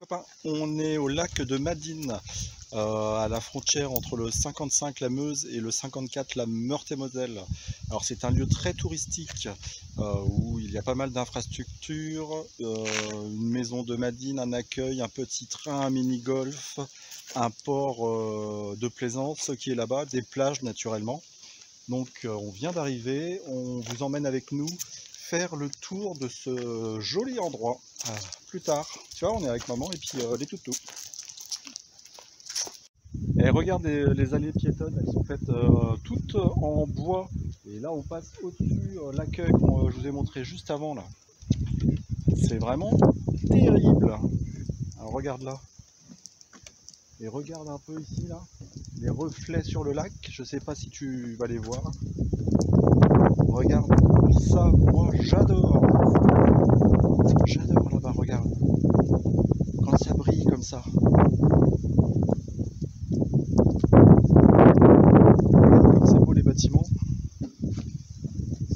copains, on est au lac de Madine, à la frontière entre le 55 la Meuse et le 54 la Meurthe-et-Moselle. Alors c'est un lieu très touristique où il y a pas mal d'infrastructures, une maison de Madine, un accueil, un petit train, un mini-golf, un port de plaisance qui est là-bas, des plages naturellement. Donc on vient d'arriver, on vous emmène avec nous faire le tour de ce joli endroit plus tard. Tu vois, on est avec maman et puis les toutous. Et regarde les allées piétonnes, elles sont faites toutes en bois. Et là on passe au-dessus l'accueil que je vous ai montré juste avant là. C'est vraiment terrible. Alors regarde là. Et regarde un peu ici là, les reflets sur le lac, je sais pas si tu vas les voir. Regarde ça, moi j'adore. J'adore là-bas, regarde. Quand ça brille comme ça. Regarde comme c'est beau les bâtiments.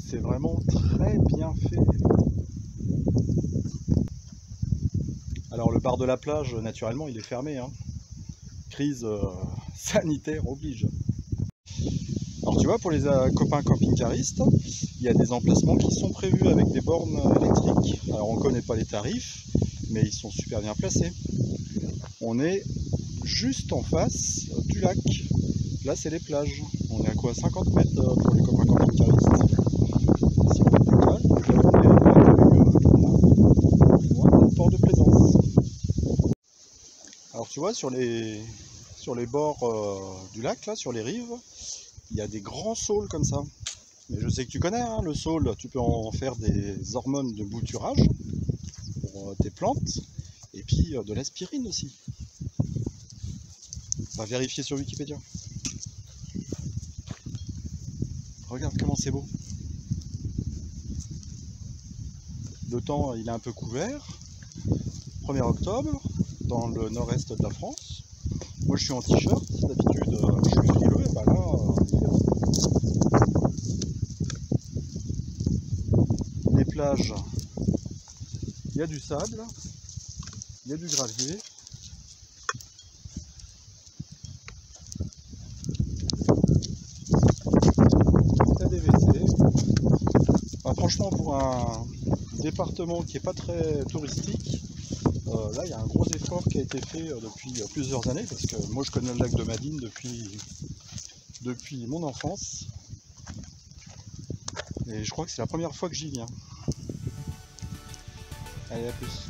C'est vraiment très bien fait. Alors le bar de la plage, naturellement, il est fermé. Hein. Crise sanitaire oblige. Alors tu vois, pour les copains camping-caristes, il y a des emplacements qui sont prévus avec des bornes électriques. Alors on ne connaît pas les tarifs, mais ils sont super bien placés. On est juste en face du lac. Là c'est les plages. On est à quoi, 50 mètres pour les copains camping-caristes. Si on décale, on est loin du port de plaisance. Alors tu vois, sur les bords du lac, là, sur les rives, il y a des grands saules comme ça. Mais je sais que tu connais, hein, le saule, tu peux en faire des hormones de bouturage pour tes plantes, et puis de l'aspirine aussi. On va vérifier sur Wikipédia. Regarde comment c'est beau. Le temps, il est un peu couvert. 1er octobre, dans le nord-est de la France. Moi, je suis en t-shirt. D'habitude, je suis frileux. Et bah là, il fait bon. Les plages, il y a du sable, il y a du gravier. Il y a des WC. Bah, franchement, pour un département qui n'est pas très touristique, là il y a un gros effort qui a été fait depuis plusieurs années, parce que moi je connais le lac de Madine depuis mon enfance, et je crois que c'est la première fois que j'y viens. Allez, à plus.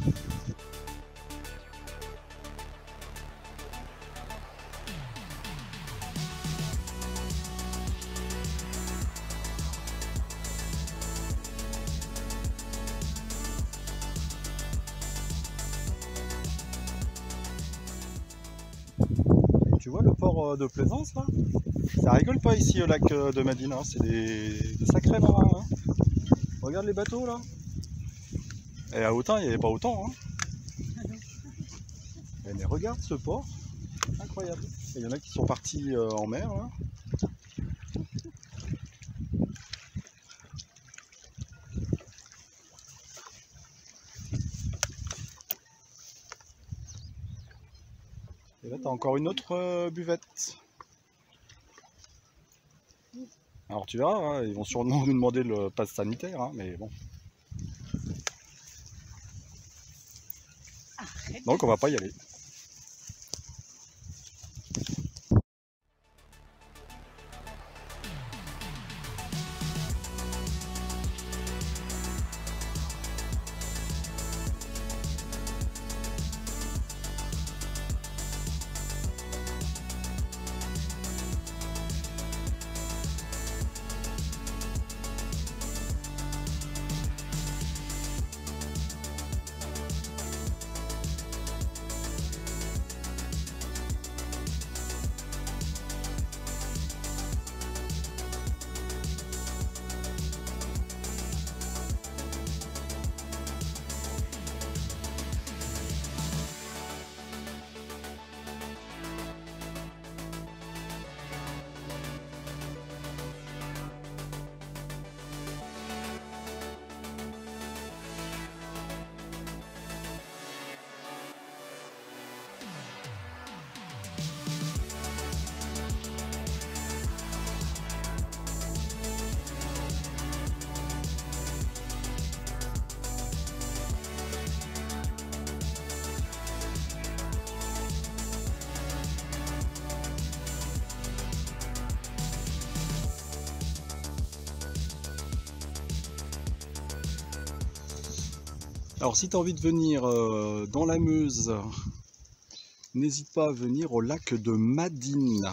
Tu vois le port de plaisance là? Ça rigole pas ici au lac de Madine, hein. C'est des sacrés marins. Hein. Regarde les bateaux là. Et à Autun, il n'y avait pas autant. Hein. Mais regarde ce port, incroyable. Il y en a qui sont partis en mer là. Et là, tu as encore une autre buvette. Alors tu verras, hein, ils vont sûrement nous demander le pass sanitaire, hein, mais bon. Donc on va pas y aller. Alors si tu as envie de venir dans la Meuse, n'hésite pas à venir au lac de Madine.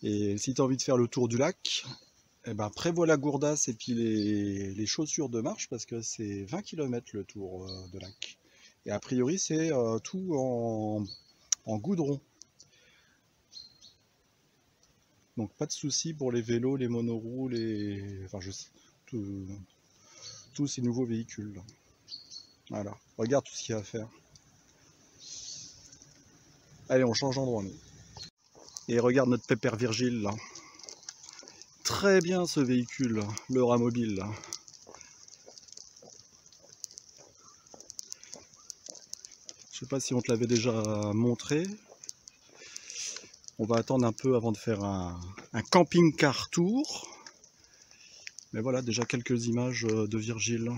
Et si tu as envie de faire le tour du lac, eh ben, prévois la gourdasse et puis les chaussures de marche parce que c'est 20 km le tour de lac. Et a priori c'est tout en goudron. Donc pas de souci pour les vélos, les monoroues, enfin, tous ces nouveaux véhicules. Voilà, regarde tout ce qu'il y a à faire. Allez, on change d'endroit nous. Et regarde notre pépère Virgile là. Très bien ce véhicule, le Ramobile. Je sais pas si on te l'avait déjà montré. On va attendre un peu avant de faire un camping-car tour. Mais voilà, déjà quelques images de Virgile.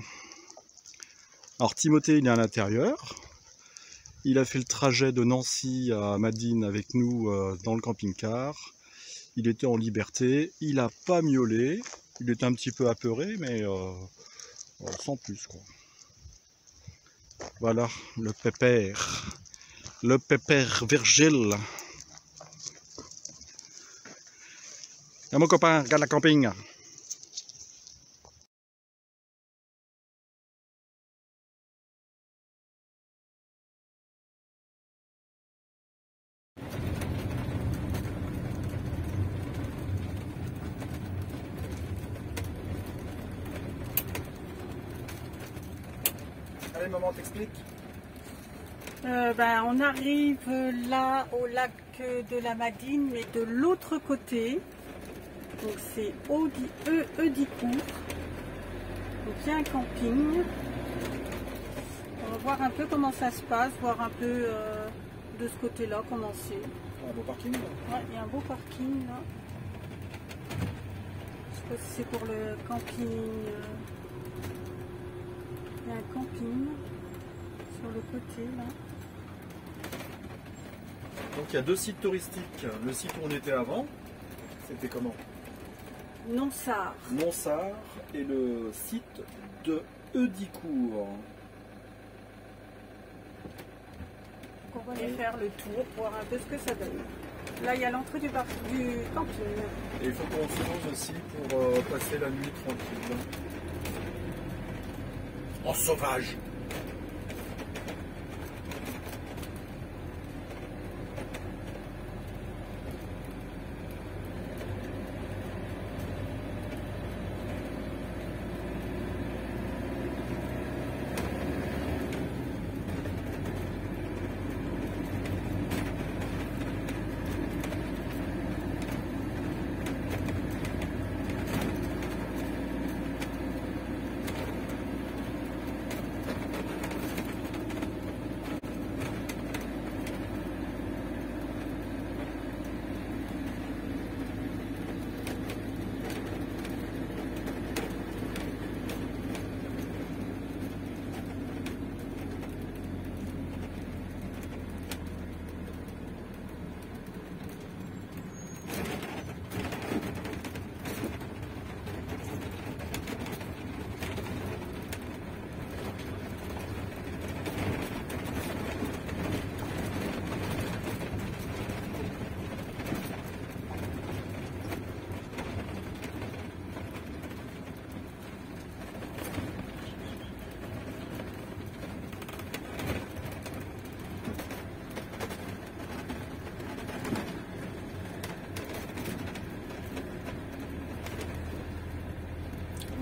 Alors Timothée, il est à l'intérieur. Il a fait le trajet de Nancy à Madine avec nous dans le camping-car. Il était en liberté, il n'a pas miaulé. Il était un petit peu apeuré, mais sans plus, quoi. Voilà, le pépère Virgile. Et mon copain, regarde la camping. Allez maman, t'explique. On arrive là au lac de la Madine, mais de l'autre côté. Donc c'est Heudicourt. Donc il y a un camping. On va voir un peu comment ça se passe, voir un peu de ce côté-là comment c'est. Un beau parking là. Ouais, il y a un beau parking là. Je sais pas si c'est pour le camping. Il y a un camping sur le côté là. Donc il y a deux sites touristiques. Le site où on était avant, c'était comment? Nonsard. Nonsard et le site de Heudicourt. On va aller faire le tour, voir un peu ce que ça donne. Là, il y a l'entrée du camping. Et il faut qu'on se pose aussi pour passer la nuit tranquille. En sauvage.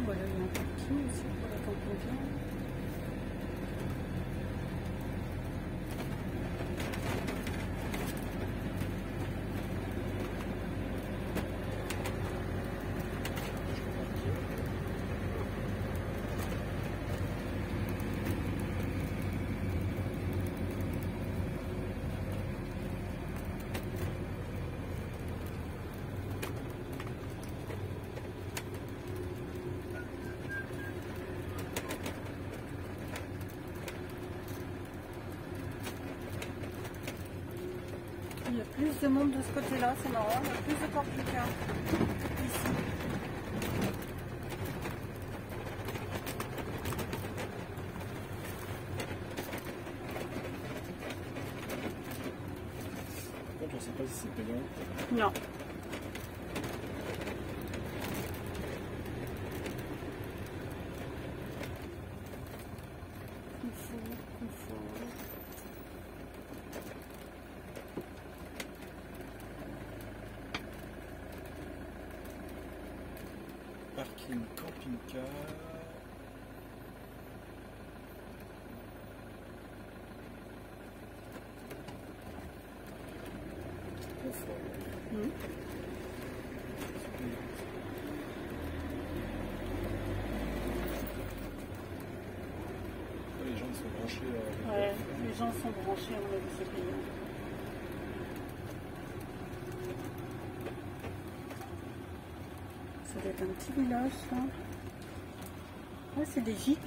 Voilà, il y a un parking aussi pour la camping. Il y a plus de monde de ce côté-là, c'est marrant, il y a plus de camping-car ici. sais pas si c'est payant. Non. Confort. Parking camping-car. Confort. Les gens sont branchés. Ouais, les gens sont branchés, on a vu c'est payant. Ça doit être un petit village, ça. Ah, c'est des gîtes.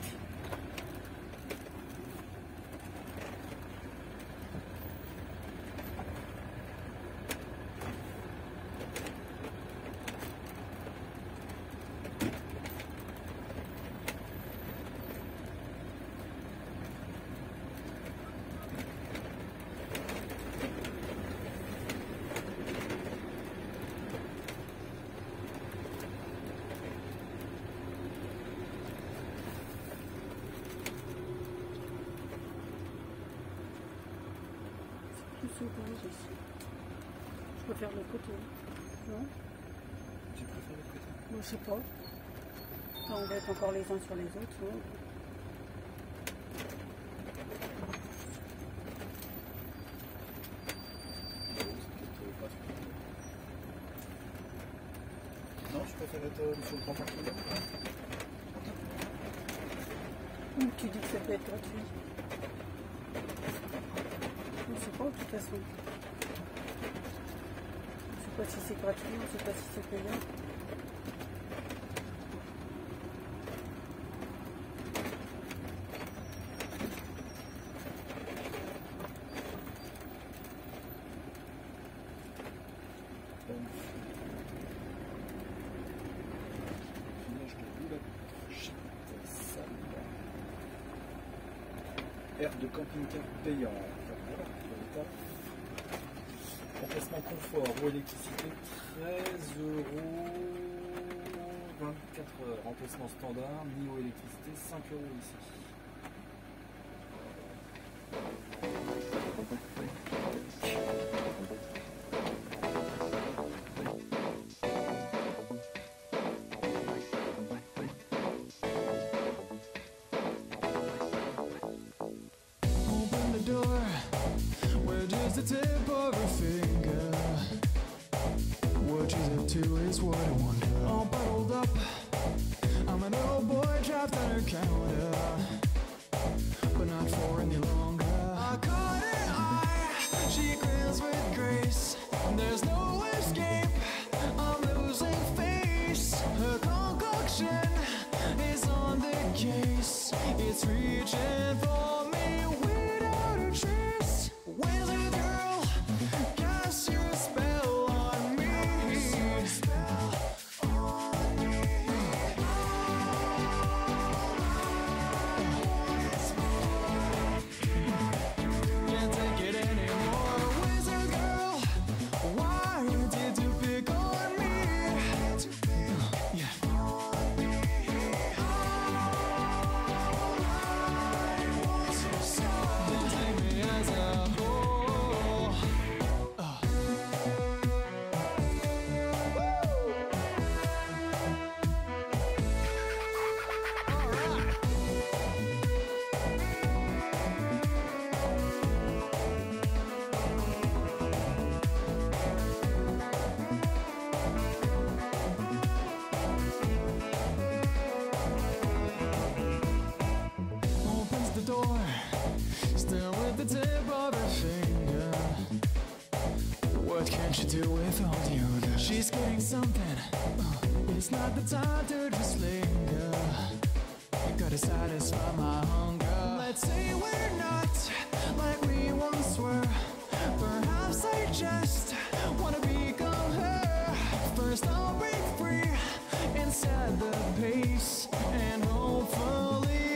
Plus sauvage ici. Je préfère le côté. Non? Tu préfères le côté? Moi, je sais pas. Là, on va être encore les uns sur les autres. Ouais. Non, je préfère être sur le grand parking. Ou tu dis que ça peut être gratuit. On ne sait pas de toute façon. On ne sait pas si c'est gratuit, on ne sait pas si c'est payant. Aire de camping-car payant. Remplacement confort, eau, électricité, 13 €, 24 heures. Remplacement standard, ni eau, électricité, 5 € ici. The tip of her finger. What she's up to is what I wonder. All bottled up, I'm an old boy trapped on her counter, but not for any longer. I caught her eye, she grins with grace. There's no escape, I'm losing face. Her concoction is on the case. It's reaching for me without a trace. Where's it? Cast your spell on me. Can't take it anymore. Wizard girl, why did you pick on me? Yeah. Don't take me as a whole. Opens the door, still with the tip of her finger. What can she do without you? She's getting something. It's not the time to just linger. Gotta satisfy my hunger. Let's say we're not like we once were. Perhaps I just wanna become her. First I'll break free and set the pace, and hopefully